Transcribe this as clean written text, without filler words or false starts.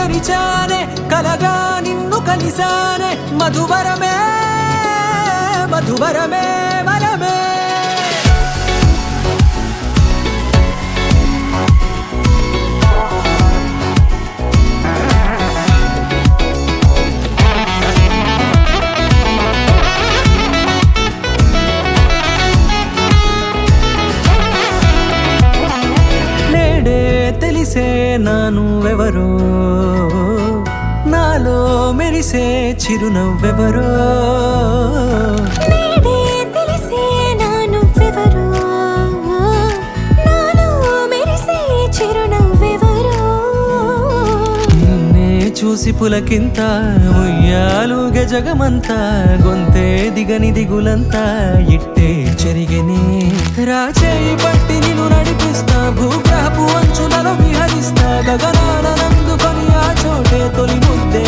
మరిచానే కలగా నిన్ను కలిసానే మధువరమే మధువరమే వరమే తెలిసే నానువెవరో నాలో మెరిసే చిరునవ్వెవరో తెలిసే నానువెవరో నాలో మెరిసే చిరునవ్వెవరో నిన్నే చూసి పులకింత ఉయ్యాలుగే జగమంతా గొంతే దిగని దిగులంతా ఇట్టే చెరిగెనే రాచేయి పట్టి నిన్ను నడిపిస్తా భూగ్రహపు అంచులలో విహరిస్తా గగనానందుకొని ఆ చోటే తొలి ముద్దే